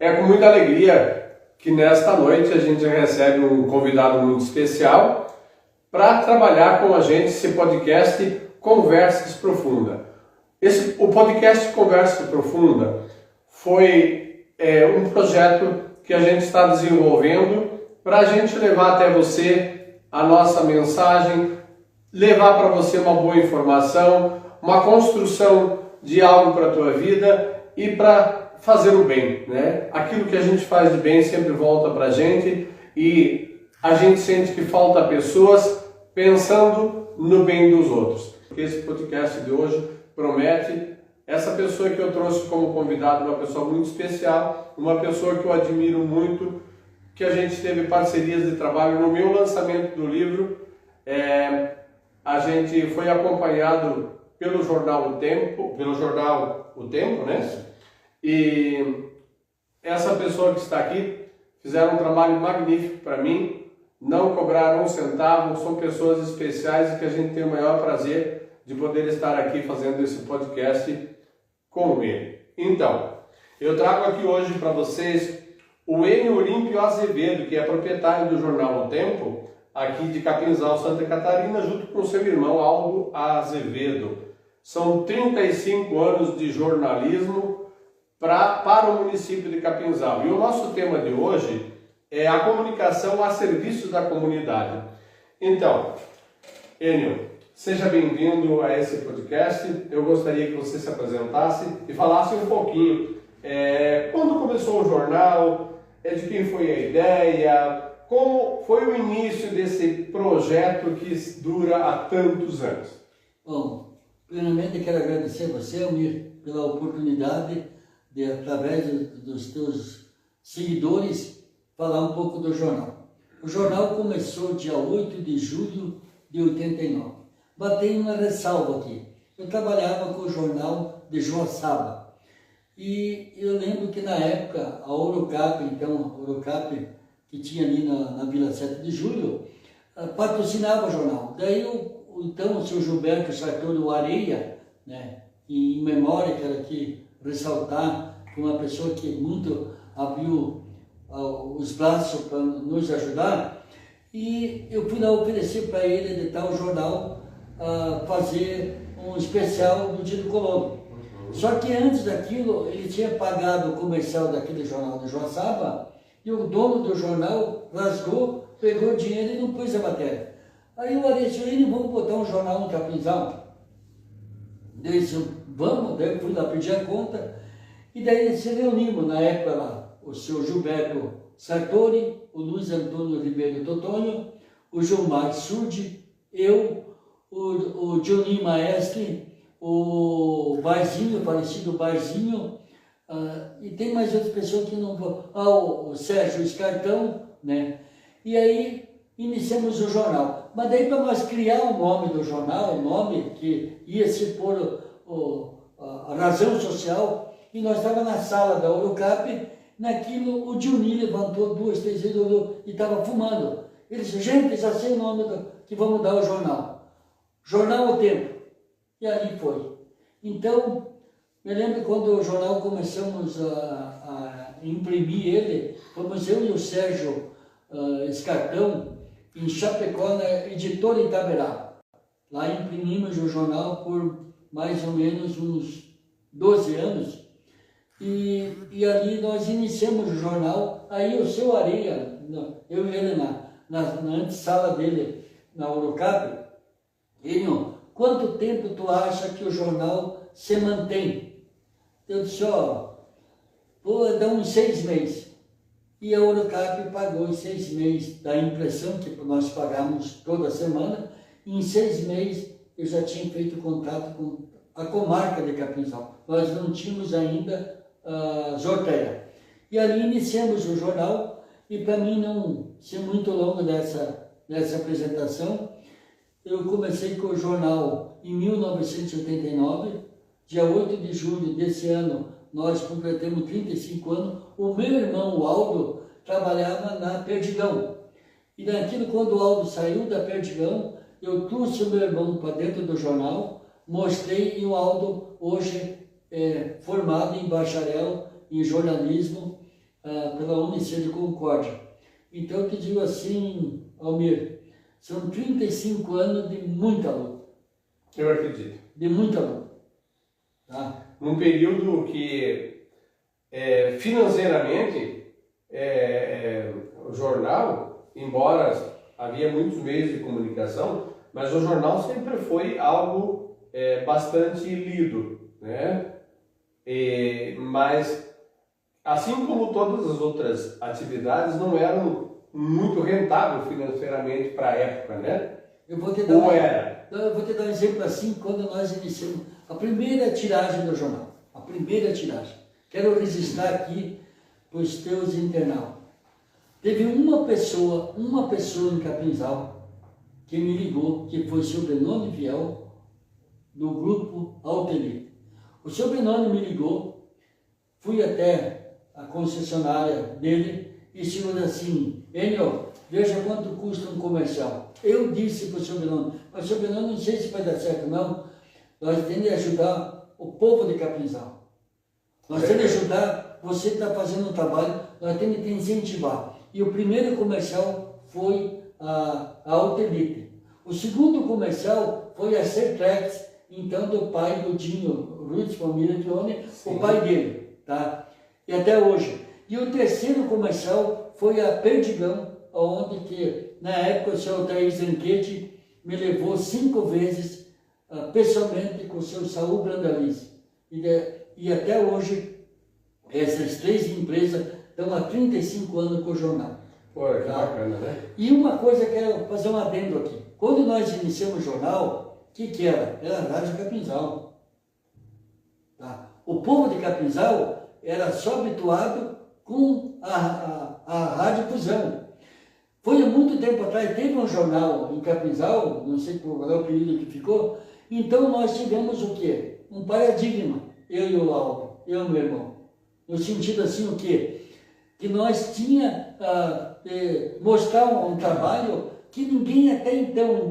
É com muita alegria que nesta noite a gente recebe um convidado muito especial para trabalhar com a gente esse podcast Conversas Profunda. O podcast Conversas Profunda foi um projeto que a gente está desenvolvendo para a gente levar até você a nossa mensagem, levar para você uma boa informação, uma construção de algo para a tua vida e para fazer o bem, né? Aquilo que a gente faz de bem sempre volta para a gente e a gente sente que falta pessoas pensando no bem dos outros. Esse podcast de hoje promete. Essa pessoa que eu trouxe como convidado, uma pessoa muito especial, uma pessoa que eu admiro muito, que a gente teve parcerias de trabalho no meu lançamento do livro. A gente foi acompanhado pelo jornal O Tempo, né? E essa pessoa que está aqui fizeram um trabalho magnífico para mim, não cobraram um centavo, são pessoas especiais e que a gente tem o maior prazer de poder estar aqui fazendo esse podcast com ele. Então, eu trago aqui hoje para vocês o Enio Olímpio Azevedo, que é proprietário do jornal O Tempo, aqui de Capinzal, Santa Catarina, junto com seu irmão Aldo Azevedo. São 35 anos de jornalismo para o município de Capinzal. E o nosso tema de hoje é a comunicação a serviço da comunidade. Então, Enio, seja bem-vindo a esse podcast. Eu gostaria que você se apresentasse e falasse um pouquinho quando começou o jornal, de quem foi a ideia, como foi o início desse projeto que dura há tantos anos. Bom, primeiramente quero agradecer a você, Almir, pela oportunidade de, através dos teus seguidores, falar um pouco do jornal. O jornal começou dia 8 de julho de 89. Batei uma ressalva aqui. Eu trabalhava com o jornal de Joaçaba. E eu lembro que na época a Orocap, que tinha ali na Vila 7 de Julho, patrocinava o jornal. Daí então o seu Gilberto Sartori Areia, né, em memória, quero aqui ressaltar, que uma pessoa que muito abriu os braços para nos ajudar, e eu fui lá oferecer para ele editar o jornal, fazer um especial do Dia do Colono. Só que antes daquilo, ele tinha pagado o comercial daquele jornal de Joaçaba, e o dono do jornal rasgou, pegou o dinheiro e não pôs a matéria. Aí eu disse, vamos botar um jornal no Capinzal? Eu disse, vamos, daí eu fui lá pedir a conta, e daí se reunimos na época lá, o seu Gilberto Sartori, o Luiz Antônio Ribeiro Totonho, o Gilmar Surdi, eu, o Johnny Maestri, o Barzinho, o falecido Barzinho, e tem mais outras pessoas que não vão, o Sérgio Escartão, né? E aí iniciamos o jornal. Mas daí para nós criar o nome do jornal, o nome que ia se pôr a razão social, e nós estávamos na sala da Orocap, naquilo o Johnny levantou 2, 3 vezes e estava fumando. Ele disse, gente, já sei o nome que vamos dar ao jornal. Jornal O Tempo. E ali foi. Então, me lembro quando o jornal começamos a imprimir ele, fomos eu e o Sérgio Escartão, em Chapecó, na editora Itaberá. Lá imprimimos o jornal por mais ou menos uns 12 anos. E ali nós iniciamos o jornal. Aí o seu Areia, eu e ele na antessala dele, na Orocap, ele, quanto tempo tu acha que o jornal se mantém? Eu disse, vou dar uns 6 meses. E a Orocap pagou os 6 meses da impressão, que nós pagamos toda semana. E em 6 meses eu já tinha feito contato com a comarca de Capinzal. Nós não tínhamos ainda Zorteia. E ali iniciamos o jornal, e para mim não ser muito longo nessa apresentação, eu comecei com o jornal em 1989, dia 8 de julho desse ano, nós completamos 35 anos. O meu irmão, o Aldo, trabalhava na Perdigão. E naquilo, quando o Aldo saiu da Perdigão, eu trouxe o meu irmão para dentro do jornal, mostrei, e o Aldo hoje é formado em bacharel em jornalismo pela UNICEF de Concórdia. Então eu te digo assim, Almir, são 35 anos de muita luta. Eu acredito. De muita luta. Tá? Num período que financeiramente o jornal, embora havia muitos meios de comunicação, mas o jornal sempre foi algo bastante lido, né? Mas assim como todas as outras atividades não eram muito rentáveis financeiramente para a época, né? Eu vou te dar um exemplo assim, quando nós iniciamos a primeira tiragem do jornal. A primeira tiragem. Quero registrar aqui para os teus internautas. Teve uma pessoa em Capinzal, que me ligou, que foi o Sobrenome Viel, do grupo Altelite. O Sobrenome me ligou, fui até a concessionária dele e disse assim, Enio, veja quanto custa um comercial. Eu disse para o Sobrenome, mas o Sobrenome não sei se vai dar certo não, nós temos de ajudar o povo de Capinzal. Nós temos de ajudar, você que está fazendo um trabalho, nós temos de incentivar. E o primeiro comercial foi a Altelite. O segundo comercial foi a Sertrex, então do pai do Dinho, Ruiz Família Tione, o pai dele, tá? E até hoje. E o terceiro comercial foi a Perdigão, onde que, na época, o senhor Thaís Zanchetti me levou 5 vezes, pessoalmente, com o seu Saúl Brandalize. E até hoje, essas 3 empresas estão há 35 anos com o jornal. Pô, que bacana, né? E uma coisa que eu quero fazer um adendo aqui. Quando nós iniciamos o jornal, o que era? Era a Rádio Capinzal. Tá? O povo de Capinzal era só habituado com a radiodifusão. Foi há muito tempo atrás, teve um jornal em Capinzal, não sei qual é o período que ficou, então nós tivemos o quê? Um paradigma, eu e o Aldo, eu e meu irmão. No sentido assim, o quê? Que nós tínhamos mostrar um trabalho que ninguém até então,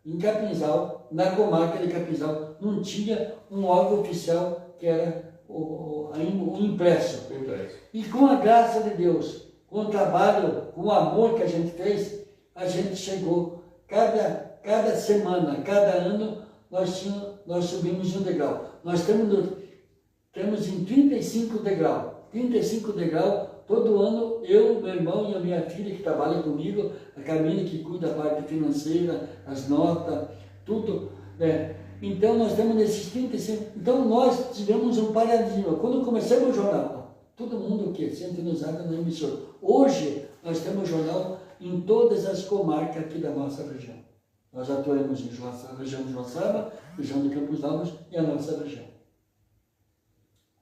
em Capinzal, na comarca de Capinzal, não tinha um órgão oficial que era o impresso. E com a graça de Deus, com o trabalho, com o amor que a gente fez, a gente chegou, cada semana, cada ano, nós subimos um degrau. Nós temos em 35 degraus. 35 degraus, todo ano, eu, meu irmão e a minha filha que trabalha comigo, a Camila que cuida da parte financeira, as notas, tudo, né? Então nós temos nesses 35, então nós tivemos um paradigma. Quando começamos o jornal, todo mundo que sintonizado na emissora. Hoje nós temos jornal em todas as comarcas aqui da nossa região. Nós atuamos em região de Joaçaba, região de Campos Alves e a nossa região.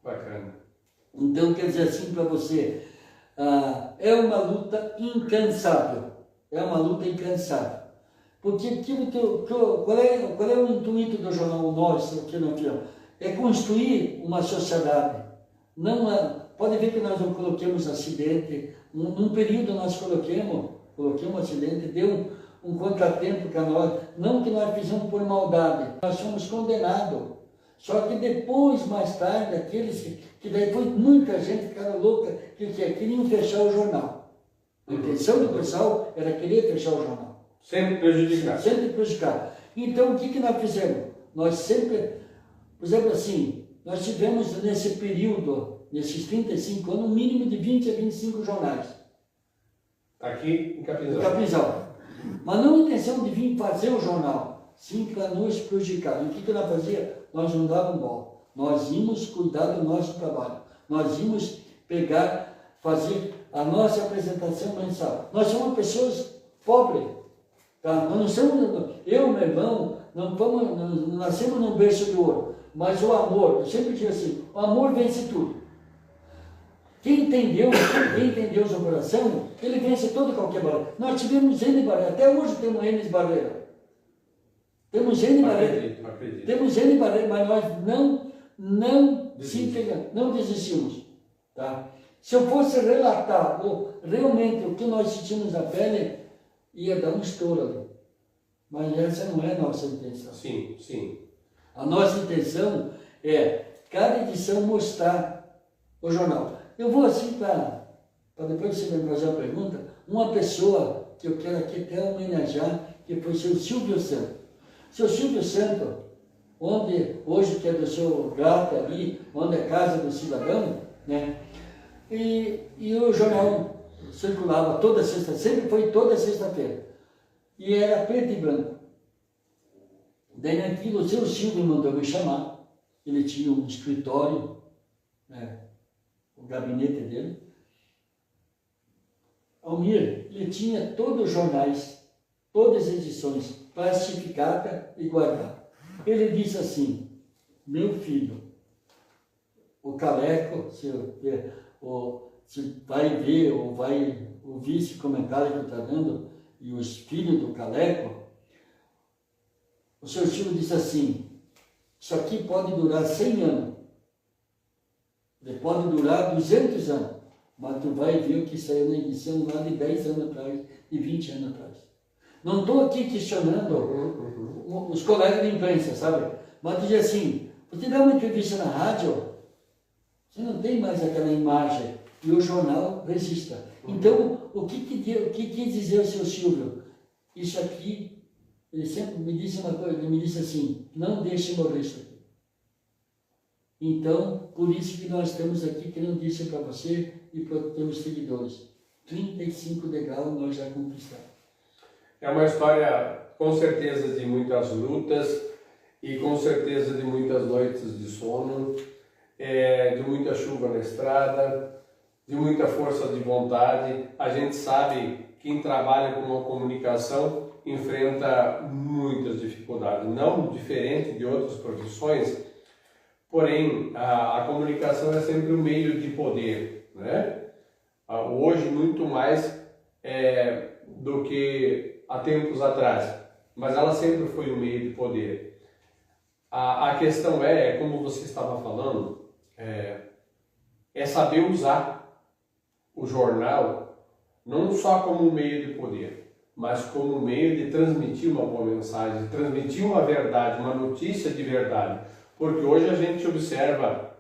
Bacana. Então, quer dizer assim para você, é uma luta incansável. É uma luta incansável. Porque qual é o intuito do jornal nosso aqui no Fiel? É construir uma sociedade. Não pode ver que nós não coloquemos acidente. Num período nós coloquemos acidente, deu um contratempo para nós. Não que nós fizemos por maldade. Nós fomos condenados. Só que depois, mais tarde, aqueles que daí foi muita gente ficaram louca, que queriam fechar o jornal. A intenção do pessoal era querer fechar o jornal. Sempre prejudicar. Sempre prejudicar. Então, o que nós fizemos? Nós sempre, por exemplo assim, nós tivemos nesse período, nesses 35 anos, um mínimo de 20 a 25 jornais. Aqui em Capinzal. Em Capinzal. Mas não a intenção de vir fazer o jornal, sim para nos prejudicar. E o que nós fazíamos? Nós não dávamos bola. Nós íamos cuidar do nosso trabalho. Nós íamos fazer a nossa apresentação mensal. Nós somos pessoas pobres. Tá? Nós não somos, eu e meu irmão, não nascemos num berço de ouro. Mas o amor, eu sempre digo assim, o amor vence tudo. Quem entendeu o seu coração, ele vence toda e qualquer barreira. Nós tivemos N barreira, até hoje temos N barreira. Temos N barreira. Temos N barreira, mas nós não desistimos. Tá? Se eu fosse relatar realmente o que nós sentimos na pele, ia dar um estouro ali. Mas essa não é a nossa intenção. Sim, sim. A nossa intenção é, cada edição, mostrar o jornal. Eu vou assim para depois você me fazer a pergunta, uma pessoa que eu quero aqui até homenagear, que foi o seu Silvio Santos. Seu Silvio Santos, onde hoje que é do seu gato ali, onde é a casa do cidadão, né? E o jornal circulava toda sexta, sempre foi toda sexta-feira. E era preto e branco. Daí naquilo, o seu Silvio mandou me chamar. Ele tinha um escritório, né, o gabinete dele. Almir, ele tinha todos os jornais, todas as edições, plastificada e guardada. Ele disse assim, meu filho, o Caleco, se vai ver ou vai ouvir esse comentário que eu estou dando, e os filhos do Caleco, o seu Silvio disse assim, isso aqui pode durar 100 anos, ele pode durar 200 anos, mas tu vai ver o que saiu na edição lá de 10 anos atrás, de 20 anos atrás. Não estou aqui questionando os colegas de imprensa, sabe? Mas dizer assim, você dá uma entrevista na rádio, você não tem mais aquela imagem, e o jornal resista. Então, o que quis dizer o seu Silvio? Isso aqui, ele sempre me disse uma coisa, ele me disse assim, não deixe morrer isso aqui. Então, por isso que nós estamos aqui, que eu disse para você e para os teus seguidores. 35 degraus nós já conquistamos. É uma história, com certeza, de muitas lutas e com certeza de muitas noites de sono, de muita chuva na estrada, de muita força de vontade. A gente sabe, quem trabalha com a comunicação enfrenta muitas dificuldades, não diferente de outras profissões, porém a comunicação é sempre um meio de poder, né? Hoje muito mais do que há tempos atrás, mas ela sempre foi um meio de poder. A questão como você estava falando, é saber usar o jornal não só como um meio de poder, mas como um meio de transmitir uma boa mensagem, de transmitir uma verdade, uma notícia de verdade. Porque hoje a gente observa,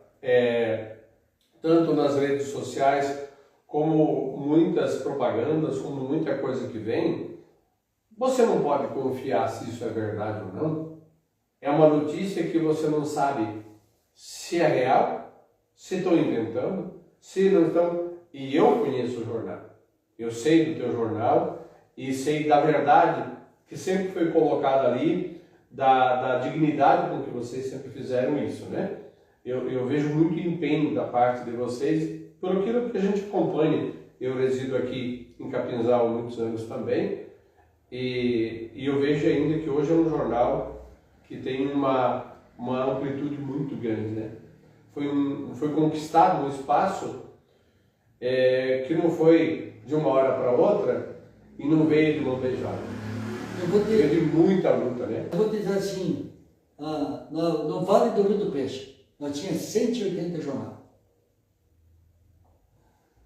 tanto nas redes sociais, como muitas propagandas, como muita coisa que vem, você não pode confiar se isso é verdade ou não. É uma notícia que você não sabe se é real, se estão inventando, se não estão. E eu conheço o jornal, eu sei do teu jornal e sei da verdade que sempre foi colocada ali, da dignidade com que vocês sempre fizeram isso, né? Eu vejo muito empenho da parte de vocês por aquilo que a gente acompanha. Eu resido aqui em Capinzal há muitos anos também e eu vejo ainda que hoje é um jornal que tem uma amplitude muito grande, né? Foi conquistado um espaço que não foi de uma hora para outra e não veio de mão beijada. Veio de muita luta, né? Eu vou te dizer assim, no Vale do Rio do Peixe, nós tínhamos 180 jornal.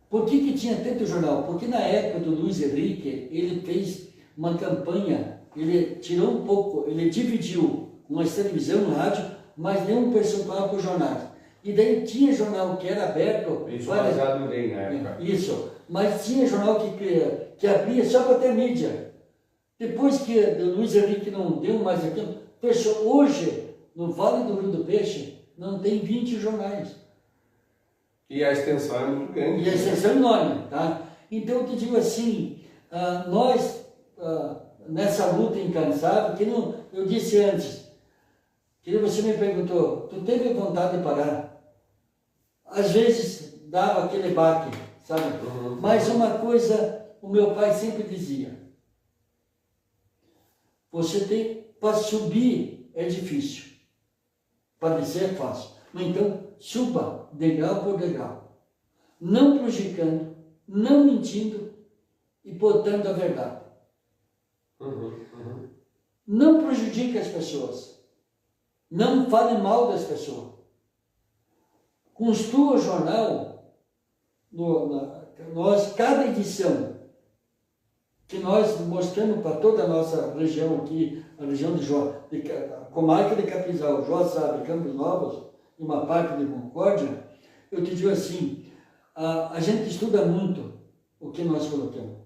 Por que tinha tanto jornal? Porque na época do Luiz Henrique, ele fez uma campanha, ele tirou um pouco, ele dividiu umas televisão, um rádio, mas deu um percentual para os jornais. E daí tinha jornal que era aberto. Isso baseado no DEI na época. Isso, mas tinha jornal que abria só para ter mídia. Depois que o Luiz Henrique não deu mais aquilo, fechou. Hoje, no Vale do Rio do Peixe, não tem 20 jornais. E a extensão é muito grande. E a extensão é enorme, tá? Então eu te digo assim, nós, nessa luta incansável, que não, eu disse antes, que você me perguntou, tu teve vontade de parar? Às vezes dava aquele baque, sabe? Mas uma coisa, o meu pai sempre dizia, você tem, para subir é difícil, para descer é fácil. Mas então, suba degrau por degrau, não prejudicando, não mentindo e botando a verdade. Não prejudique as pessoas. Não fale mal das pessoas. Construa o jornal, nós, cada edição que nós mostramos para toda a nossa região aqui, a região a comarca de Capinzal, Joaçaba, Campos Novos e uma parte de Concórdia, eu te digo assim, A gente estuda muito o que nós colocamos.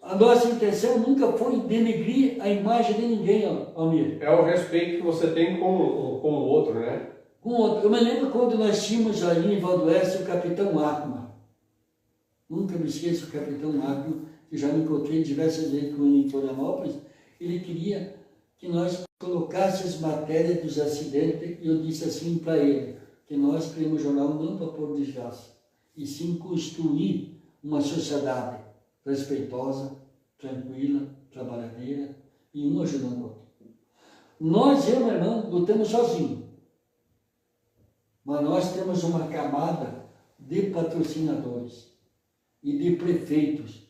A nossa intenção nunca foi denegrir a imagem de ninguém, Almir. É o respeito que você tem com o outro, né? Com o outro. Eu me lembro quando nós tínhamos ali em Valdoeste o Capitão Acma. Nunca me esqueço do Capitão Acma, que já me encontrei diversas vezes com ele em Florianópolis. Ele queria que nós colocássemos matérias dos acidentes, e eu disse assim para ele, que nós criamos jornal não para pôr desgraça, e sim construir uma sociedade respeitosa, tranquila, trabalhadeira, e um ajudando o outro. Nós, eu e meu irmão, lutamos sozinhos, mas nós temos uma camada de patrocinadores e de prefeitos,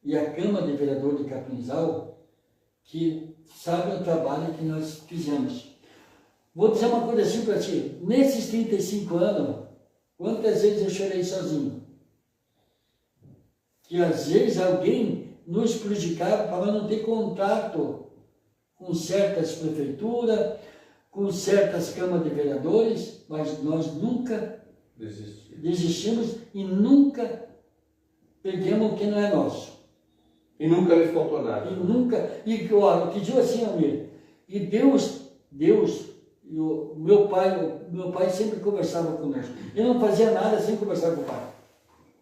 e a Câmara de Vereadores de Capinzal, que sabe o trabalho que nós fizemos. Vou dizer uma coisa assim para ti, nesses 35 anos, quantas vezes eu chorei sozinho? Que às vezes alguém nos prejudicava para não ter contato com certas prefeituras, com certas câmaras de vereadores, mas nós nunca desistimos e nunca perdemos o que não é nosso. E nunca lhe faltou nada. O que diz assim, Almir, e Deus, meu pai sempre conversava conosco. Ele não fazia nada sem conversar com o pai.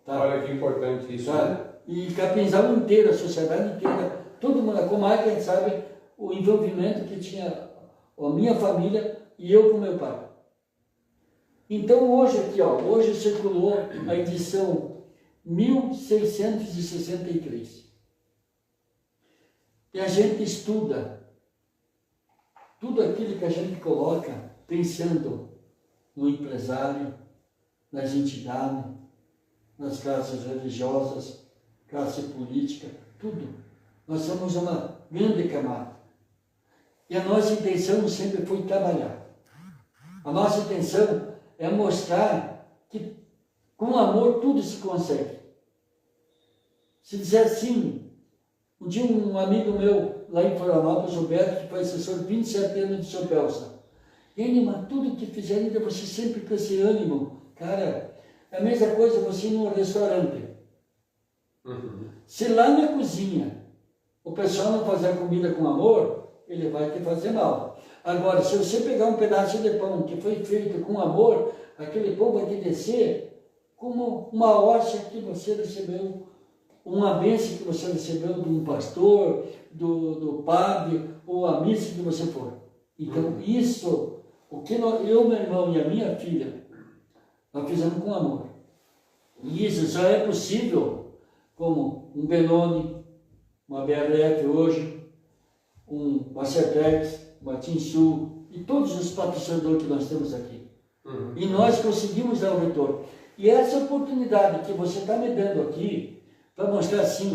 Tá? Olha que importante isso. Tá? Né? E Capinzal inteira, a sociedade inteira, todo mundo, como é que a gente sabe o envolvimento que tinha a minha família e eu com meu pai. Então hoje aqui, hoje circulou a edição 1663. E a gente estuda tudo aquilo que a gente coloca pensando no empresário, nas entidades, nas classes religiosas, classe política, tudo. Nós somos uma grande camada. E a nossa intenção sempre foi trabalhar. A nossa intenção é mostrar que com amor tudo se consegue. Se dizer assim, um dia um amigo meu lá em Florianópolis, Roberto, que foi assessor 27 anos de São Pelsa, ele, mas tudo que fizer ainda você sempre com esse ânimo, cara, é a mesma coisa você ir num restaurante. Uhum. Se lá na cozinha o pessoal não fazer a comida com amor, ele vai te fazer mal. Agora, se você pegar um pedaço de pão que foi feito com amor, aquele pão vai te descer como uma hóstia que você recebeu, uma bênção que você recebeu de um pastor, do padre, ou a missa que você for. Então, isso, o que eu, meu irmão e a minha filha, nós fizemos com amor. E isso só é possível como um Benoni, uma BRF hoje, um Macertex, uma Tinsul, e todos os patrocinadores que nós temos aqui. Uhum. E nós conseguimos dar o retorno. E essa oportunidade que você está me dando aqui, para mostrar assim,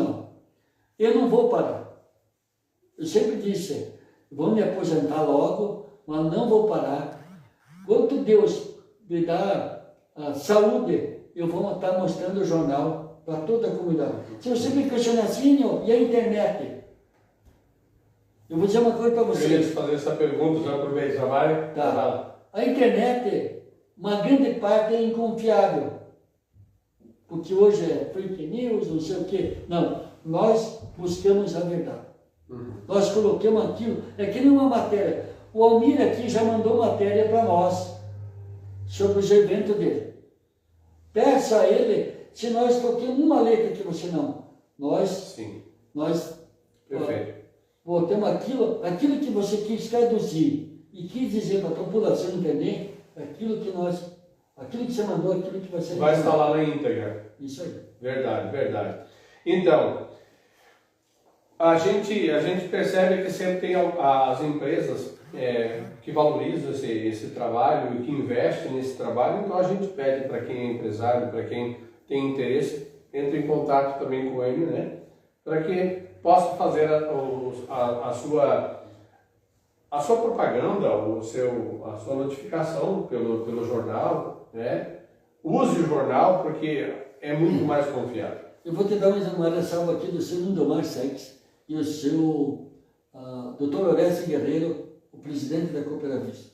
eu não vou parar. Eu sempre disse, vou me aposentar logo, mas não vou parar. Quando Deus me dá a saúde, eu vou estar mostrando o jornal para toda a comunidade. Se você me questionar assim, e a internet? Eu vou dizer uma coisa para você. Eu queria te fazer essa pergunta, já aproveito, já vai? Tá. A internet, uma grande parte é inconfiável. Porque hoje é fake news, não sei o quê. Não, nós buscamos a verdade. Uhum. Nós colocamos aquilo, é que nem uma matéria. O Almir aqui já mandou matéria para nós sobre os eventos dele. Peça a ele se nós toquemos uma letra que você não. Sim. Nós Perfeito. botamos aquilo que você quis traduzir e quis dizer para a população entender, aquilo que você mandou, aquilo que você vai estar lá na íntegra. Isso aí. Verdade. Então, a gente percebe que sempre tem as empresas que valorizam esse trabalho e que investem nesse trabalho, então a gente pede para quem é empresário, para quem tem interesse, entre em contato também com ele, né? Para que possa fazer a sua propaganda, a sua notificação pelo jornal, né? Use o jornal porque é muito mais confiável. Eu vou te dar uma ressalva aqui do seu Lindomar Sex e o seu Dr. Orestes Guerreiro, o presidente da cooperativa.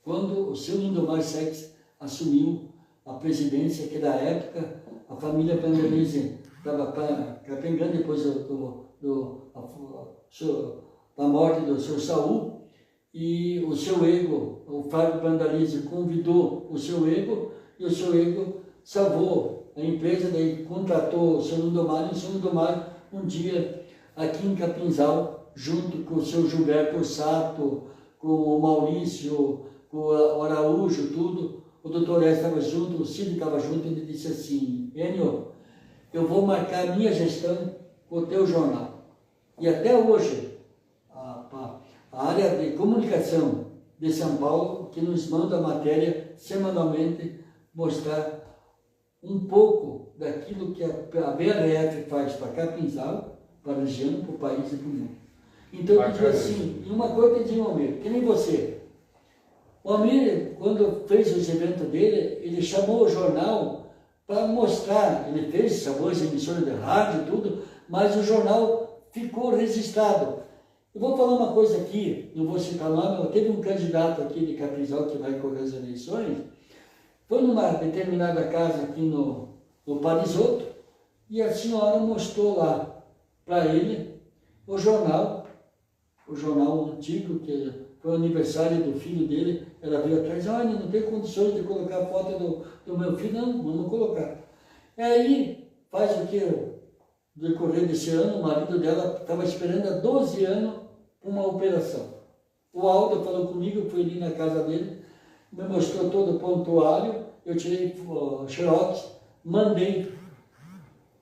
Quando o seu Lindomar Sex assumiu, a presidência, que na época a família Brandalize estava capengando depois da morte do seu Saul, e o seu ego, o Fábio Brandalize convidou o seu ego, e o seu ego salvou a empresa, daí contratou o seu Lindomar, e o seu Lindomar um dia aqui em Capinzal, junto com o seu Gilberto Sato, com o Maurício, com o Araújo, tudo, o doutor S estava junto, o Cid estava junto, e ele disse assim: Enio, eu vou marcar a minha gestão com o teu jornal. E até hoje, a área de comunicação de São Paulo, que nos manda a matéria semanalmente, mostrar um pouco daquilo que a BRF faz para Capinzal, para a região, para o país e para o mundo. Então eu digo assim, e uma coisa eu digo ao Almir, que nem você. O Almir, quando fez os eventos dele, ele chamou o jornal para mostrar, ele chamou as emissoras de rádio e tudo, mas o jornal ficou registrado. Eu vou falar uma coisa aqui, não vou citar nome, mas teve um candidato aqui de Capinzal que vai correr as eleições, foi numa determinada casa aqui no Parisotto, e a senhora mostrou lá para ele o jornal antigo, que foi o aniversário do filho dele, ela veio atrás, olha, não tem condições de colocar a foto do meu filho, não, vamos colocar. E aí, faz o que? No decorrer desse ano, o marido dela estava esperando há 12 anos uma operação. O Aldo falou comigo, eu fui ali na casa dele, me mostrou todo o prontuário, eu tirei xerox, mandei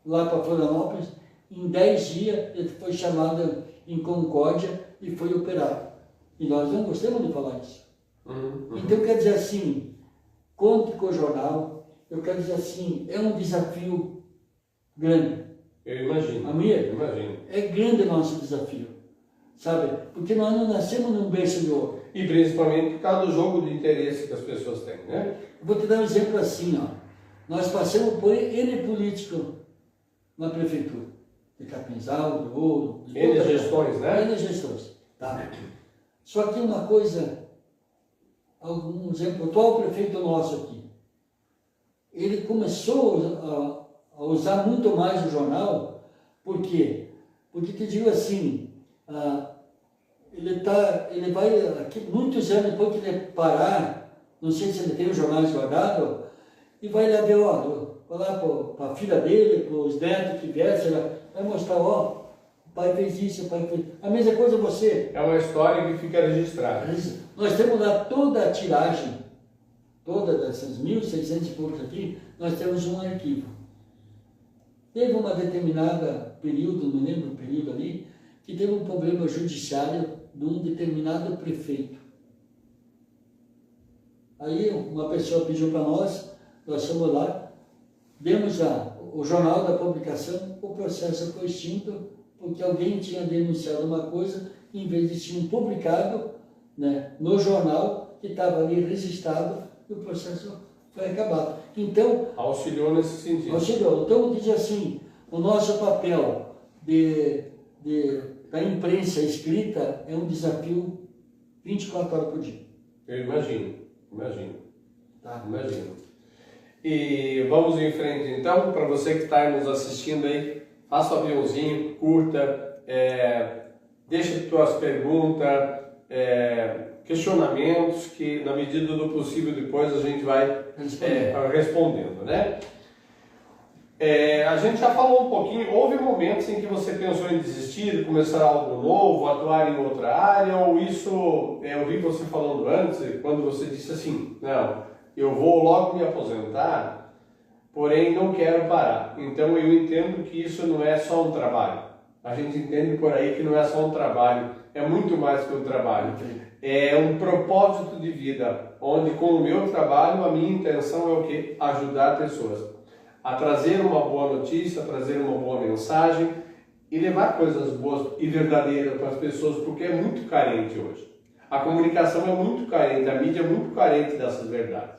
lá para Florianópolis, em 10 dias ele foi chamado em Concórdia e foi operado. E nós não gostamos de falar isso. Então, quer dizer assim, conte com o jornal, eu quero dizer assim, é um desafio grande. Eu imagino. Amir, é grande o nosso desafio, sabe? Porque nós não nascemos num berço de ouro. E principalmente por causa do jogo de interesse que as pessoas têm, né? Vou te dar um exemplo assim, ó. Nós passamos por N político na prefeitura, de Capinzal, de Ouro, de N gestões, né? N gestões, tá? Só que uma coisa, um exemplo, o atual prefeito nosso aqui, ele começou a usar muito mais o jornal, por quê? Porque te digo assim, ele vai, aqui, muitos anos depois que ele parar, não sei se ele tem os jornais guardados, e vai lá ver, vai lá para a filha dele, para os netos que viessem, vai mostrar, o pai fez isso, o pai fez... A mesma coisa você. É uma história que fica registrada. Nós temos lá toda a tiragem, todas dessas 1.600 e poucos aqui, nós temos um arquivo. Teve uma determinada período, não lembro o período ali, que teve um problema judiciário de um determinado prefeito. Aí uma pessoa pediu para nós fomos lá, demos o jornal da publicação, o processo foi extinto, porque alguém tinha denunciado uma coisa, em vez de tinham publicado, né, no jornal, que estava ali registrado, e o processo foi acabado. Então, auxiliou nesse sentido. Auxiliou. Então, diz assim, o nosso papel da imprensa escrita é um desafio 24 horas por dia. Eu imagino. Tá. Imagino. E vamos em frente, então, para você que está nos assistindo aí, faça o aviãozinho, curta, deixa suas perguntas, questionamentos, que na medida do possível depois a gente vai respondendo, né? A gente já falou um pouquinho, houve momentos em que você pensou em desistir, começar algo novo, atuar em outra área, ou isso, eu vi você falando antes, quando você disse assim, não, eu vou logo me aposentar, porém não quero parar. Então eu entendo que isso não é só um trabalho. A gente entende por aí que não é só um trabalho, é muito mais que um trabalho. É um propósito de vida, onde com o meu trabalho a minha intenção é o quê? Ajudar pessoas a trazer uma boa notícia, a trazer uma boa mensagem e levar coisas boas e verdadeiras para as pessoas, porque é muito carente hoje. A comunicação é muito carente, a mídia é muito carente dessas verdades.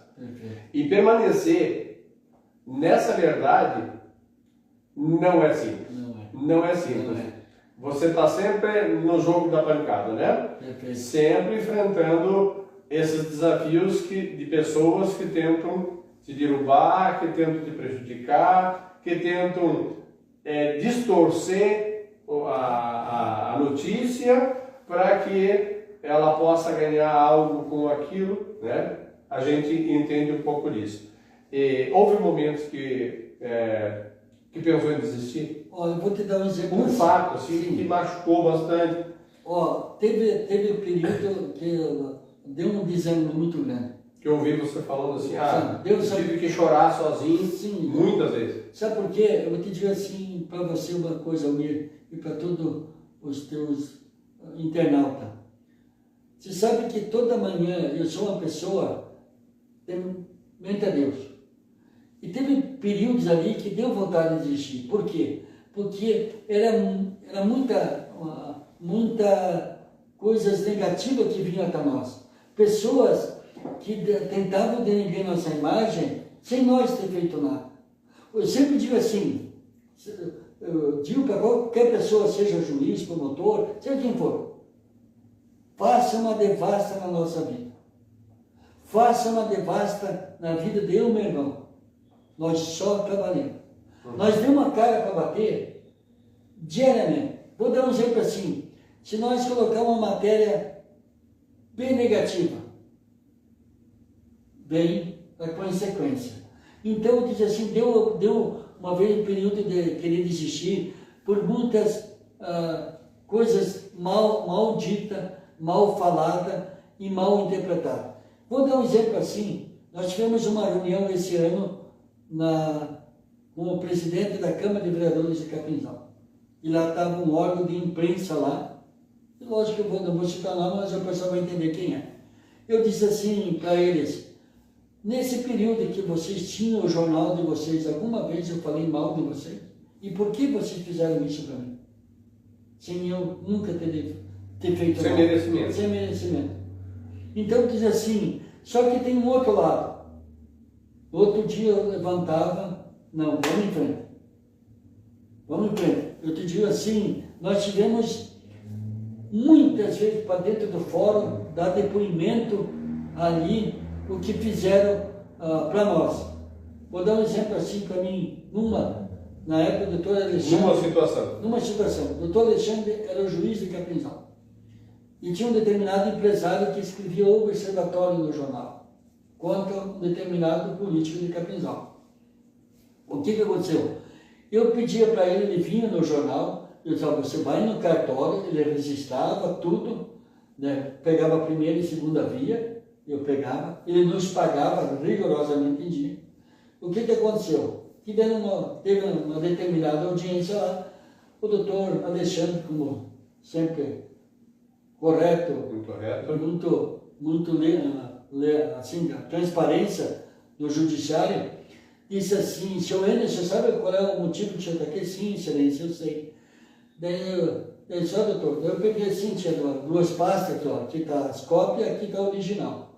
E permanecer nessa verdade não é simples. Não é simples. Você está sempre no jogo da pancada, né? Sempre enfrentando esses desafios de pessoas que tentam te derrubar, que tentam te prejudicar, que tentam distorcer a notícia para que ela possa ganhar algo com aquilo, né? A gente entende um pouco disso. E houve momentos que pensou em desistir? Olha, eu vou te dar um exemplo. Um fato assim, que machucou bastante. Teve um período que deu um desânimo muito grande. Que eu ouvi você falando assim, eu tive que chorar sozinho. Sim, muitas vezes. Sabe por quê? Eu vou te dizer assim para você uma coisa, Almir, e para todos os teus internautas. Você sabe que toda manhã eu sou uma pessoa temente a Deus. E teve períodos ali que deu vontade de desistir. Por quê? Porque era muita coisas negativas que vinham até nós. Pessoas que tentavam denegrir nossa imagem sem nós ter feito nada. Eu sempre digo assim, eu digo para qualquer pessoa, seja juiz, promotor, seja quem for, faça uma devasta na nossa vida. Faça uma devasta na vida de eu, meu irmão. Nós só trabalhamos. Nós demos uma cara para bater diariamente. Vou dar um exemplo assim. Se nós colocarmos uma matéria bem negativa, vem a consequência. Então, eu disse assim, deu uma vez um período de querer desistir por muitas coisas mal ditas, mal faladas e mal interpretadas. Vou dar um exemplo assim. Nós tivemos uma reunião esse ano com o presidente da Câmara de Vereadores de Capinzal. E lá estava um órgão de imprensa lá. E lógico que eu não vou citar lá, mas a pessoa vai entender quem é. Eu disse assim para eles, nesse período que vocês tinham o jornal de vocês, alguma vez eu falei mal de vocês? E por que vocês fizeram isso para mim? Sem eu nunca ter feito mal. Merecimento. Sem merecimento. Então eu disse assim, só que tem um outro lado. No outro dia eu levantava, não, vamos em frente. Vamos em frente. Eu te digo assim, nós tivemos muitas vezes para dentro do fórum, dar depoimento ali, o que fizeram para nós. Vou dar um exemplo assim para mim, na época do doutor Alexandre. Numa situação. O doutor Alexandre era o juiz de Capinzal. E tinha um determinado empresário que escrevia o observatório no jornal contra um determinado político de Capinzal. O que aconteceu? Eu pedia para ele vinha no jornal, eu disse, você vai no cartório, ele registrava tudo, né? Pegava a primeira e segunda via, eu pegava, ele nos pagava rigorosamente em dia. O que aconteceu? Teve uma determinada audiência lá, o doutor Alexandre, como sempre correto, muito assim, a transparência do judiciário, disse assim, senhor Henrique, você sabe qual é o motivo que o senhor está aqui? Sim, excelência, eu sei. Daí eu disse, doutor, eu peguei assim, tinha duas pastas aqui, ó, aqui está as cópias, aqui está o original.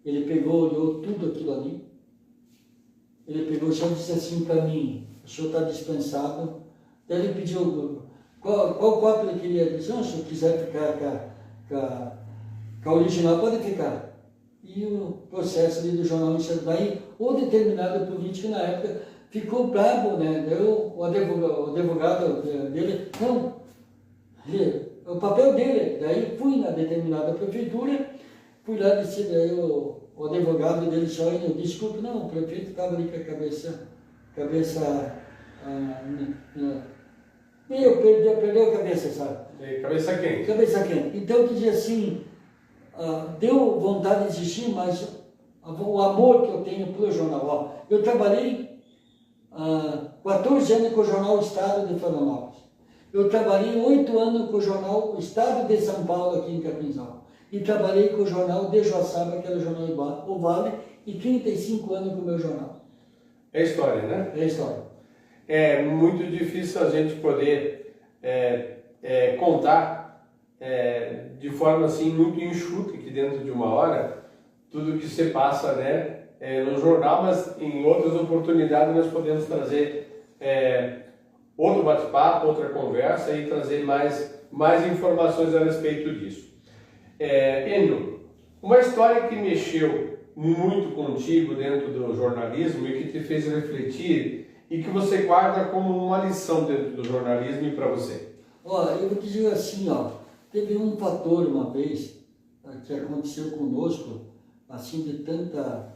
Ele pegou, olhou tudo aquilo ali, ele pegou, o senhor disse assim para mim, o senhor está dispensado. Daí ele pediu, qual cópia ele queria? Ele disse, não, se o senhor quiser ficar com a original, pode ficar. E o processo ali do jornal enxergou. Daí, o determinado político na época ficou bravo, né? Daí o advogado dele, não, o papel dele. Daí fui na determinada prefeitura, fui lá e disse, daí o advogado dele só indo, desculpe, não, o prefeito estava ali com a cabeça perdeu a cabeça, sabe? Cabeça quente. Cabeça quente. Então eu dizia assim, deu vontade de desistir, mas o amor que eu tenho pelo jornal. Eu trabalhei 14 anos com o jornal Estado de Florianópolis. Eu trabalhei 8 anos com o jornal Estado de São Paulo aqui em Capinzal. E trabalhei com o jornal de Joaçaba, que era o jornal O Vale, e 35 anos com o meu jornal. É história, né? É história. É muito difícil a gente poder contar de forma assim muito enxuta, que dentro de uma hora, tudo que se passa, né, no jornal, mas em outras oportunidades nós podemos trazer outro bate-papo, outra conversa e trazer mais informações a respeito disso. Enio, uma história que mexeu muito contigo dentro do jornalismo e que te fez refletir e que você guarda como uma lição dentro do jornalismo e para você? Olha, eu vou te dizer assim, ó, teve um fator uma vez que aconteceu conosco, assim, de tanta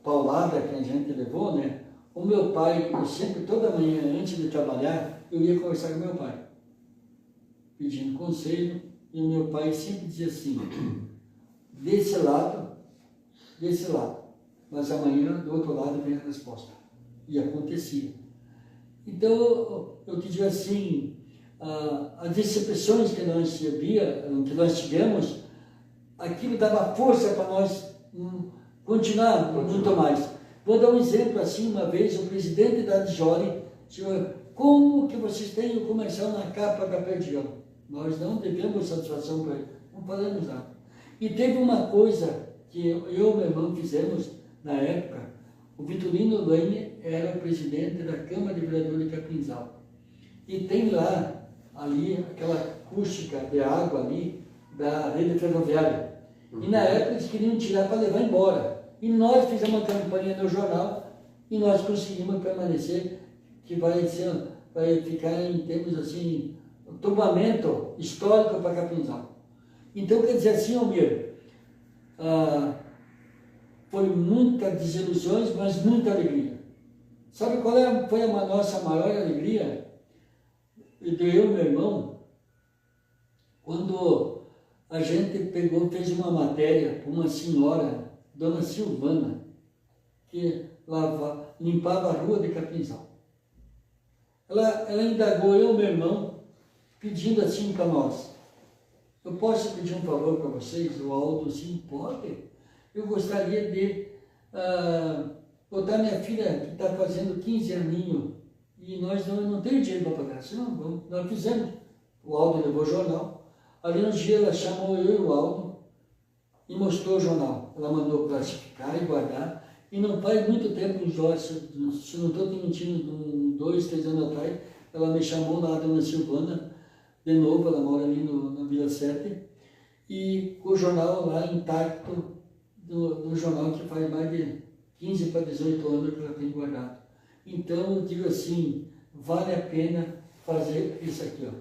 paulada que a gente levou, né? O meu pai, eu sempre, toda manhã, antes de trabalhar, eu ia conversar com meu pai, pedindo conselho, e o meu pai sempre dizia assim, desse lado, mas amanhã, do outro lado, vem a resposta. E acontecia. Então, eu te digo assim, as decepções que nós tivemos, aquilo dava força para nós continuar muito mais. Vou dar um exemplo assim, uma vez o presidente da Adjori, senhor, como que vocês têm o comercial na capa da Perdigão? Nós não devemos satisfação para ele, não falamos nada. E teve uma coisa que eu e meu irmão fizemos na época, o Vitorino Lange era o presidente da Câmara de Vereadores de Capinzal. E tem lá, ali, aquela acústica de água ali, da rede ferroviária. E na época eles queriam tirar para levar embora. E nós fizemos uma campanha no jornal e nós conseguimos permanecer, que vai ficar em termos assim, um tombamento histórico para Capinzal. Então, quer dizer assim, Almir, foi muitas desilusões, mas muita alegria. Sabe qual foi a nossa maior alegria? Eu e meu irmão, quando a gente fez uma matéria para uma senhora, Dona Silvana, que limpava a rua de Capinzal. Ela indagou eu e meu irmão, pedindo assim para nós, eu posso pedir um favor para vocês? O Aldo, sim, pode. Eu gostaria de botar minha filha, que está fazendo 15 aninhos, e nós não temos dinheiro para pagar. Senão, nós fizemos. O Aldo levou o jornal. Ali no dia ela chamou eu e o Aldo e mostrou o jornal. Ela mandou classificar e guardar. E não faz muito tempo, se não estou mentindo, 2, 3 anos atrás, ela me chamou lá, a Dona Silvana, de novo, ela mora ali na Vila 7, e com o jornal lá intacto, do jornal que faz mais de 15 para 18 anos que ela tem guardado. Então, eu digo assim, vale a pena fazer isso aqui, ó.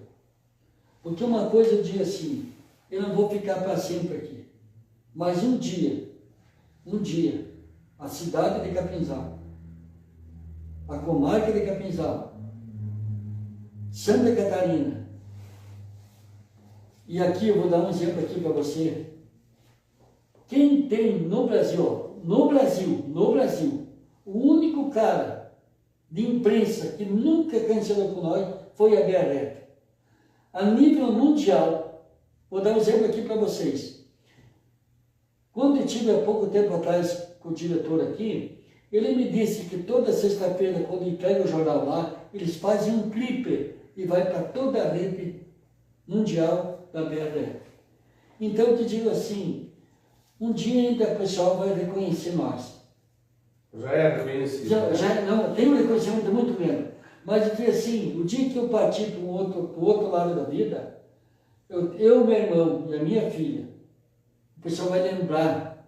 Porque uma coisa eu digo assim, eu não vou ficar para sempre aqui, mas um dia, a cidade de Capinzal, a comarca de Capinzal, Santa Catarina, e aqui eu vou dar um exemplo aqui para você, quem tem no Brasil, o único cara de imprensa que nunca cancelou com nós foi a BRF. A nível mundial, vou dar um exemplo aqui para vocês. Quando eu estive há pouco tempo atrás com o diretor aqui, ele me disse que toda sexta-feira, quando entrega o jornal lá, eles fazem um clipe e vai para toda a rede mundial da BRF. Então eu te digo assim, um dia ainda o pessoal vai reconhecer nós. Já é reconhecido. Não, tem um reconhecimento muito grande. Mas eu digo assim, o dia que eu partir para o outro lado da vida, eu, meu irmão e a minha filha, o pessoal vai lembrar,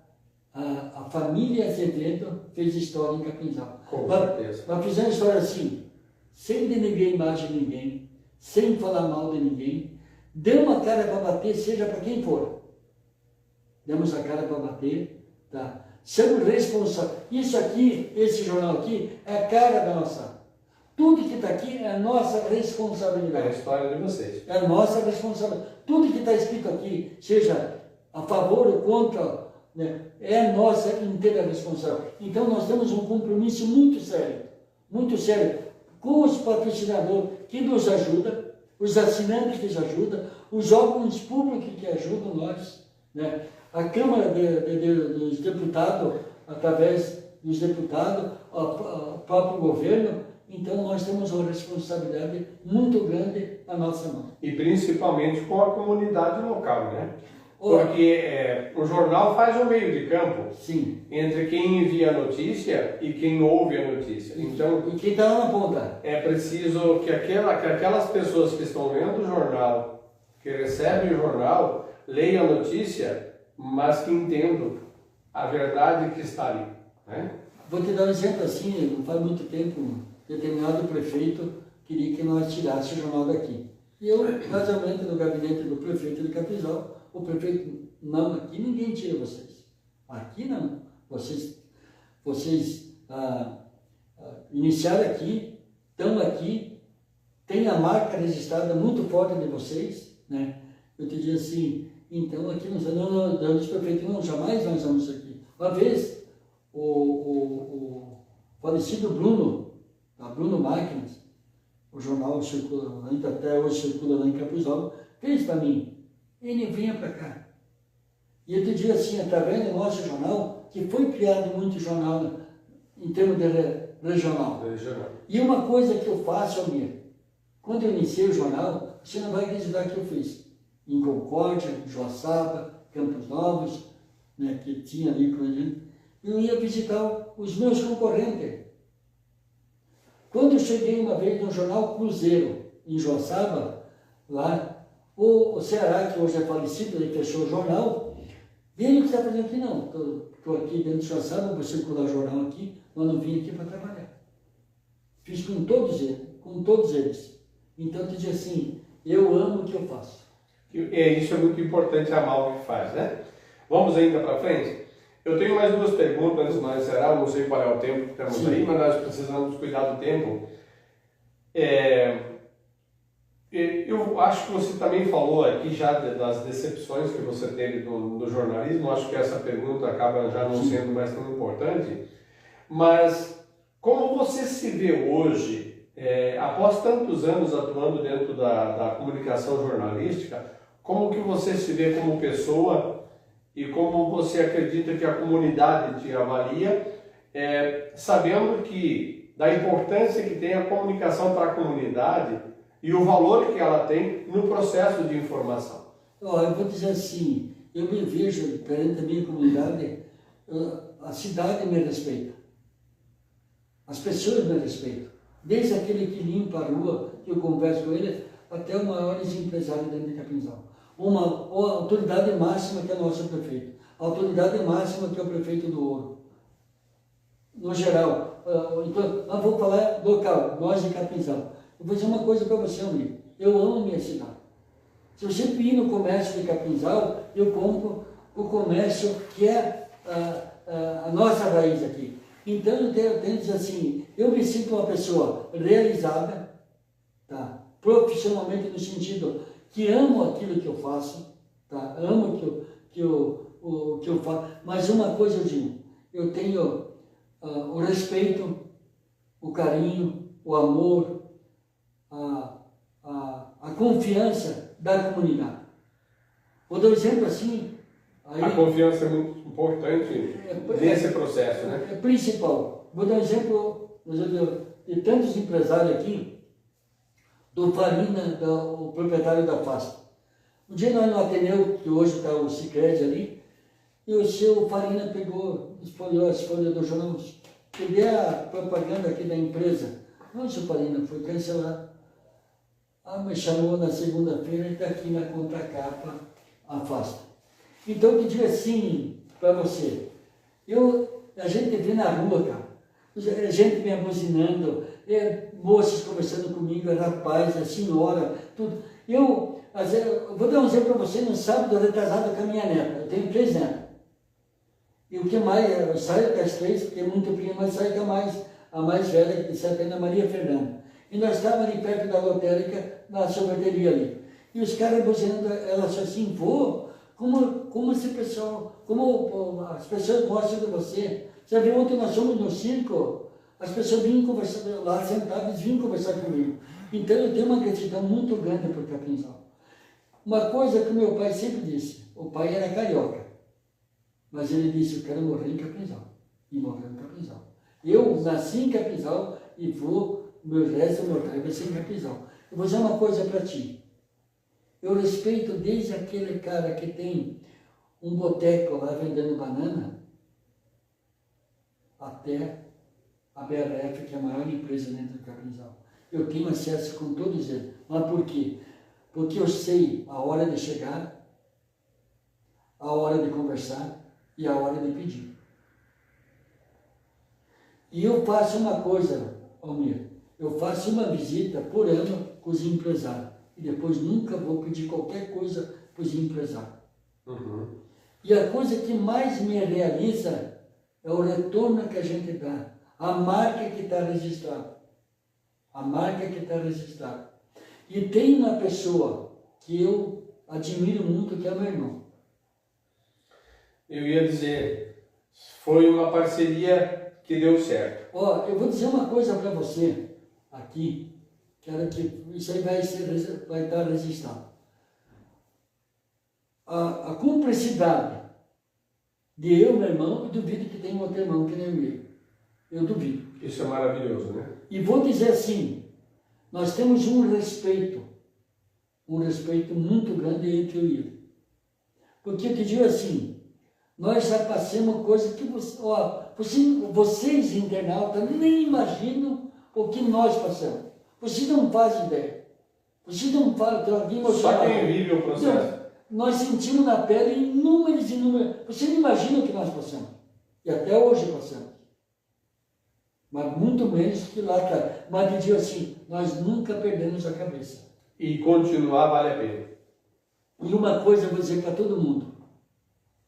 a família Azevedo fez história em Capinzal. Com certeza. Nós fizemos história assim, sem denegrir a imagem de ninguém, sem falar mal de ninguém, demos a cara para bater, seja para quem for. Demos a cara para bater, tá? Somos responsáveis. Isso aqui, esse jornal aqui, é a cara da nossa. Tudo que está aqui é a nossa responsabilidade. É a história de vocês. É a nossa responsabilidade. Tudo que está escrito aqui, seja a favor ou contra, né, é a nossa inteira responsabilidade. Então nós temos um compromisso muito sério com os patrocinadores que nos ajudam, os assinantes que nos ajudam, os órgãos públicos que ajudam nós, né? A Câmara dos Deputados, através dos deputados, o próprio governo. Então nós temos uma responsabilidade muito grande à nossa mão. E principalmente com a comunidade local, né? Porque o jornal faz um meio de campo. Sim. Entre quem envia a notícia e quem ouve a notícia. Então, e quem está lá na ponta? É preciso que aquelas pessoas que estão lendo o jornal, que recebem o jornal, leiam a notícia, mas que entendam a verdade que está ali, né? Vou te dar um exemplo assim, não faz muito tempo, um determinado prefeito queria que nós tirássemos o jornal daqui. E eu, casualmente, no gabinete do prefeito de Capinzal, o prefeito, não, aqui ninguém tira vocês. Aqui não. Vocês iniciaram aqui, estão aqui, tem a marca registrada muito forte de vocês, né? Eu te digo assim, então aqui não, disse prefeito, não, jamais nós vamos aqui. Uma vez, o falecido Bruno, da Bruno Máquinas, o jornal circula, ainda até hoje circula lá em Capinzal, fez para mim, ele vinha para cá. E eu te digo assim, através do nosso jornal, que foi criado muito jornal em termos de regional. E uma coisa que eu faço, Almir, quando eu iniciei o jornal, você não vai acreditar que eu fiz. Em Concórdia, Joaçaba, Campos Novos, né, que tinha ali com ele, eu ia visitar os meus concorrentes. Quando eu cheguei uma vez no jornal Cruzeiro, em Joaçaba, lá, o Ceará, que hoje é falecido, ele fechou o jornal, veio o que está fazendo aqui, não, estou aqui dentro de Joaçaba, vou circular o jornal aqui, mas não vim aqui para trabalhar. Fiz com todos eles. Então, eu te digo assim, eu amo o que eu faço. Isso é muito importante, amar o que faz, né? Vamos ainda para frente? Eu tenho mais duas perguntas antes de nós encerrar, eu não sei qual é o tempo que temos aí, mas nós precisamos cuidar do tempo. Eu acho que você também falou aqui já das decepções que você teve do jornalismo, acho que essa pergunta acaba já não sendo mais tão importante, mas como você se vê hoje, após tantos anos atuando dentro da comunicação jornalística, como que você se vê como pessoa e como você acredita que a comunidade te avalia, sabendo que da importância que tem a comunicação para a comunidade e o valor que ela tem no processo de informação? Eu vou dizer assim, eu me vejo perante a minha comunidade, a cidade me respeita, as pessoas me respeitam, desde aquele que limpa a rua, que eu converso com ele, até o maior empresário dentro de Capinzal. Uma autoridade máxima que é o nosso prefeito, a autoridade máxima que é o prefeito do Ouro. No geral, então, nós vamos falar local, nós de Capinzal. Eu vou dizer uma coisa para você, amigo, eu amo minha cidade. Se eu sempre ir no comércio de Capinzal, eu compro o comércio que é a nossa raiz aqui. Então eu tenho que dizer assim, eu me sinto uma pessoa realizada, tá? Profissionalmente no sentido que amo aquilo que eu faço, tá? Amo que eu faço, mas uma coisa eu digo, eu tenho o respeito, o carinho, o amor, a confiança da comunidade. Vou dar um exemplo assim. Aí, a confiança é muito importante nesse processo, né? É principal. Vou dar um exemplo de tantos empresários aqui, do Farina, o proprietário da Fasta. Um dia nós no Ateneu, que hoje está o Sicredi ali, e o seu Farina pegou, esfolhou as folhas do jornal, peguei a propaganda aqui da empresa. Não, seu Farina, foi cancelado. Me chamou na segunda-feira e está aqui na contracapa a Fasta. Então, eu digo assim para você, a gente vê na rua, cara, a gente me abuzinando, moças conversando comigo, rapaz, a senhora, tudo. Eu vou dar um exemplo para você, no sábado retrasado com a minha neta, eu tenho 3 netas. E o que mais, eu saio com as 3, porque é muito prima, mas saio com a mais velha, que se chama Maria Fernanda. E nós estávamos ali perto da lotérica, na sorveteria ali. E os caras buzinando, ela disse assim, vô, como esse pessoal, como as pessoas gostam de você. Você viu ontem nós fomos no circo, as pessoas vinham conversar lá sentadas, vinham conversar comigo. Então eu tenho uma gratidão muito grande por Capinzal. Uma coisa que meu pai sempre disse, o pai era carioca, mas ele disse, eu quero morrer em Capinzal. E morreu em Capinzal. Eu nasci em Capinzal e meu resto do meu pai vai ser em Capinzal. Eu vou dizer uma coisa para ti. Eu respeito desde aquele cara que tem um boteco lá vendendo banana, até a BRF, que é a maior empresa dentro do Capinzal. Eu tenho acesso com todos eles. Mas por quê? Porque eu sei a hora de chegar, a hora de conversar, e a hora de pedir. E eu faço uma coisa, Almir, eu faço uma visita por ano com os empresários. E depois nunca vou pedir qualquer coisa para os empresários. Uhum. E a coisa que mais me realiza é o retorno que a gente dá. A marca que está registrada. A marca que está registrada. E tem uma pessoa que eu admiro muito, que é meu irmão. Eu ia dizer, foi uma parceria que deu certo. Ó, eu vou dizer uma coisa para você aqui. Quero que isso aí vai estar registrado. A cumplicidade de eu, meu irmão, eu duvido que tenha outro irmão que nem eu. Eu duvido. Isso é maravilhoso, né? E vou dizer assim, nós temos um respeito muito grande entre eu e ele. Porque eu te digo assim, nós já passamos coisas que vocês internautas nem imaginam o que nós passamos. Vocês não fazem ideia. Vocês não fazem. Só quem vive o processo. Nós sentimos na pele inúmeros. Você não imagina o que nós passamos. E até hoje passamos. Mas muito menos que lá atrás. Mas de dia assim, nós nunca perdemos a cabeça. E continuar vale a pena. E uma coisa eu vou dizer para todo mundo.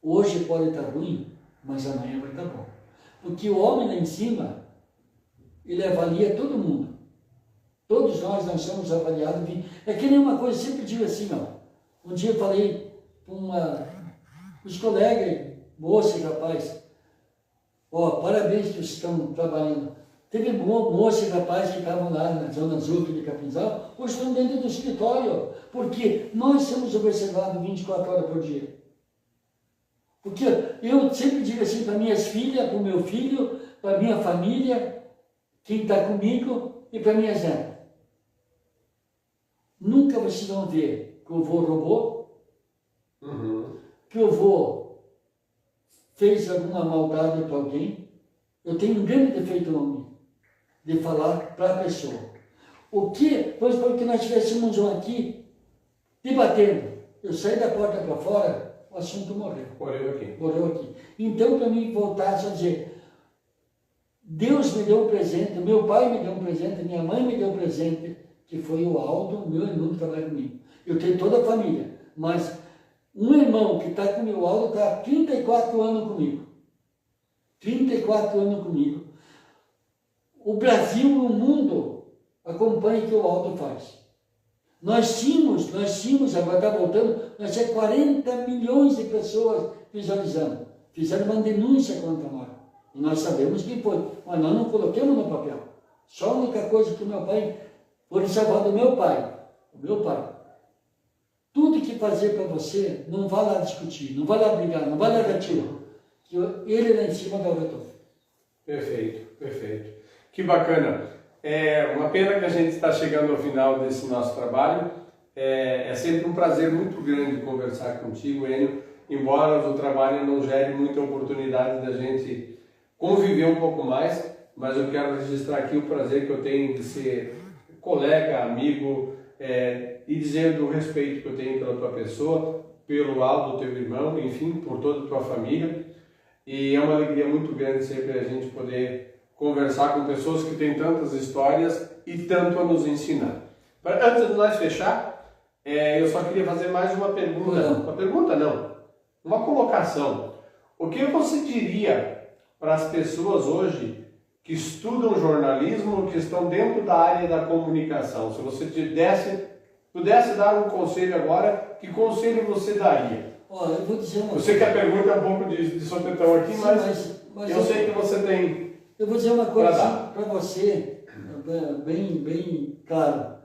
Hoje pode estar ruim, mas amanhã vai estar bom. Porque o homem lá em cima, ele avalia todo mundo. Todos nós somos avaliados. É que nem uma coisa, eu sempre digo assim, ó. Um dia eu falei para os colegas, moça e rapaz, ó, parabéns que vocês estão trabalhando. Teve moça e rapaz que estavam lá na Zona Azul de Capinzal, hoje estão dentro do escritório, porque nós somos observados 24 horas por dia. Porque eu sempre digo assim para minhas filhas, para o meu filho, para minha família, quem está comigo e para minhas netas. Nunca vocês vão ver que o vô roubou, que o vô fez alguma maldade para alguém. Eu tenho um grande defeito no homem, de falar para a pessoa. O que, pois porque nós estivéssemos aqui debatendo, eu saí da porta para fora, o assunto morreu. Morreu aqui. Então, para mim voltar só dizer, Deus me deu um presente, meu pai me deu um presente, minha mãe me deu um presente, que foi o Aldo, meu irmão que trabalha comigo. Eu tenho toda a família, mas um irmão que está comigo, o Aldo, está há 34 anos comigo. 34 anos comigo. O Brasil e o mundo acompanham o que o Aldo faz. Nós tínhamos, agora está voltando, nós tínhamos 40 milhões de pessoas visualizando. Fizeram uma denúncia contra nós. E nós sabemos quem foi, mas nós não colocamos no papel. Só a única coisa que o meu pai, por salvar do meu pai, tudo que fazer para você, não vá lá discutir, não vá lá brigar, não vá lá dar tiro. Que ele lá em cima dá o retorno. Perfeito, perfeito. Que bacana. É uma pena que a gente está chegando ao final desse nosso trabalho. É sempre um prazer muito grande conversar contigo, Enio, embora o trabalho não gere muita oportunidade da gente conviver um pouco mais, mas eu quero registrar aqui o prazer que eu tenho de ser colega, amigo, e dizer do respeito que eu tenho pela tua pessoa, pelo Aldo, teu irmão, enfim, por toda a tua família. E é uma alegria muito grande sempre a gente poder conversar com pessoas que têm tantas histórias e tanto a nos ensinar. Antes de nós fechar, eu só queria fazer mais uma pergunta. Uma pergunta não, uma colocação. O que você diria para as pessoas hoje que estudam jornalismo, que estão dentro da área da comunicação? Se você pudesse dar um conselho agora, que conselho você daria? Olha, eu vou dizer uma coisa. Eu sei que a pergunta é um pouco de sopetão aqui, mas eu sei que você tem. Eu vou dizer uma coisa para você, bem claro.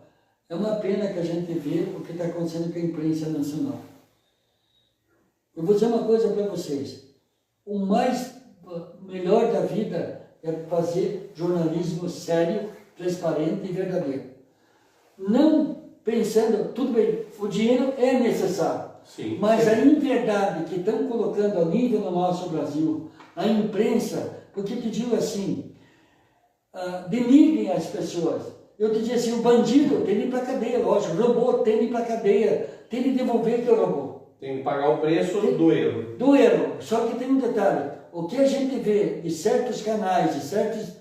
É uma pena que a gente vê o que está acontecendo com a imprensa nacional. Eu vou dizer uma coisa para vocês. O melhor da vida é fazer jornalismo sério, transparente e verdadeiro. Não pensando, tudo bem, o dinheiro é necessário. Sim, mas a inverdade que estão colocando a nível do nosso Brasil, a imprensa, porque eu te digo assim, denigrem as pessoas. Eu te digo assim, o bandido tem de ir para a cadeia, lógico, o robô tem de ir para a cadeia, tem de devolver que é o robô. Tem que pagar o preço do erro. Do erro. Só que tem um detalhe. O que a gente vê de certos canais, de certos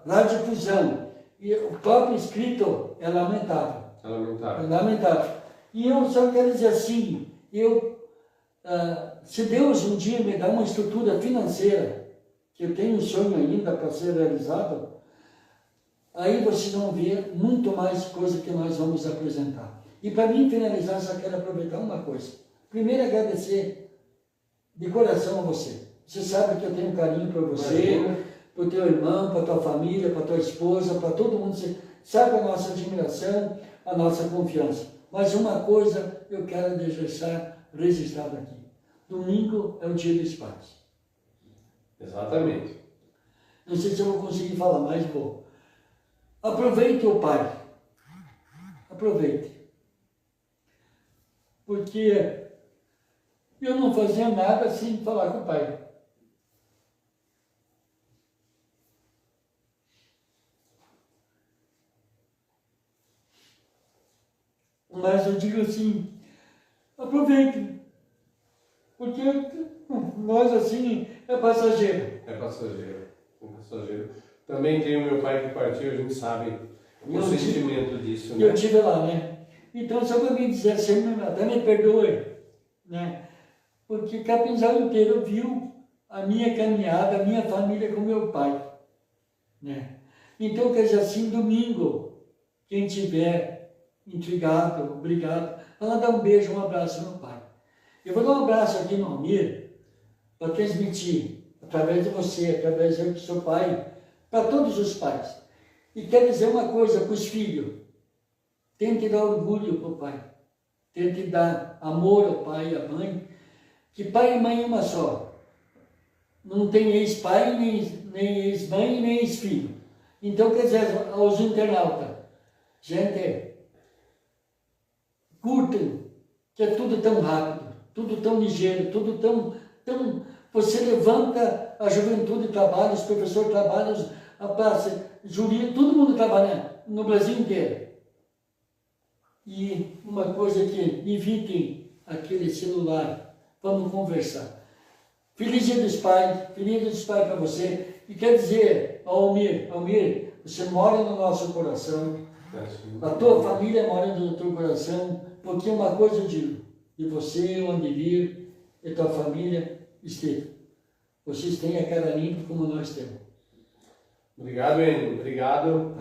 radiodifusão, e o próprio escrito é lamentável. É lamentável. É lamentável. E eu só quero dizer assim, se Deus um dia me dá uma estrutura financeira, que eu tenho um sonho ainda para ser realizado, aí vocês vão ver muito mais coisa que nós vamos apresentar. E para mim finalizar, só quero aproveitar uma coisa. Primeiro agradecer de coração a você. Você sabe que eu tenho carinho por você, para o teu irmão, para a tua família, para a tua esposa, para todo mundo. Você sabe a nossa admiração, a nossa confiança. Mas uma coisa eu quero deixar registrado aqui. Domingo é o dia dos pais. Exatamente. Não sei se eu vou conseguir falar, mas vou. Aproveite o pai. Aproveite. Porque eu não fazia nada sem falar com o pai. Mas eu digo assim, aproveite. Porque nós assim é passageiro. É passageiro. É passageiro. Também tem o meu pai que partiu, a gente sabe o sentimento disso, né? Eu estive lá, né? Então, só para me dizer assim, até me perdoe, né? Porque Capinzal inteiro viu a minha caminhada, a minha família com meu pai, né? Então, quer dizer assim, domingo, quem tiver intrigado, obrigado, ela dá um beijo, um abraço no pai. Eu vou dar um abraço aqui no Almir, para transmitir, através de você, através do seu pai, para todos os pais. E quero dizer uma coisa para os filhos. Tente dar orgulho para o pai. Tente dar amor ao pai e à mãe. Que pai e mãe é uma só. Não tem ex-pai, nem ex-mãe, nem ex-filho. Então, quer dizer, aos internautas, gente, curtem, que é tudo tão rápido, tudo tão ligeiro, tudo tão... Você levanta a juventude, trabalha, os professores trabalham, a praça, jurídica, todo mundo trabalha no Brasil inteiro. E uma coisa que evitem aquele celular, vamos conversar. Feliz Dia dos Pais para você. E quer dizer, Almir, você mora no nosso coração, a tua família mora no teu coração, porque uma coisa eu digo, e você, o Andevir, e tua família, Estevam, vocês têm a cara limpa como nós temos. Obrigado, Enio. Obrigado.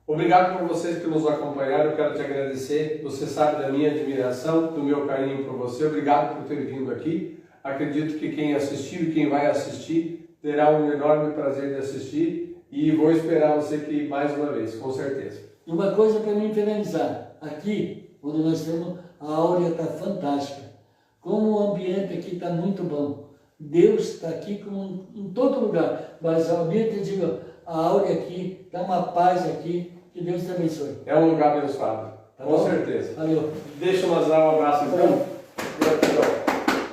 Obrigado por vocês que nos acompanharam. Eu quero te agradecer. Você sabe da minha admiração, do meu carinho por você. Obrigado por ter vindo aqui. Acredito que quem assistiu e quem vai assistir terá um enorme prazer de assistir. E vou esperar você aqui mais uma vez, com certeza. E uma coisa para mim finalizar. Aqui, onde nós temos, a áurea está fantástica. Como o ambiente aqui está muito bom. Deus está aqui em todo lugar. Mas o ambiente, eu digo, a áurea aqui, está uma paz aqui. Que Deus te abençoe. É um lugar abençoado. Tá com bom? certeza. Valeu. Deixa eu dar um abraço então.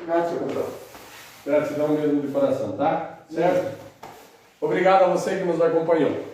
Gratidão. Gratidão mesmo de coração, tá? Certo? Obrigado a você que nos acompanhou.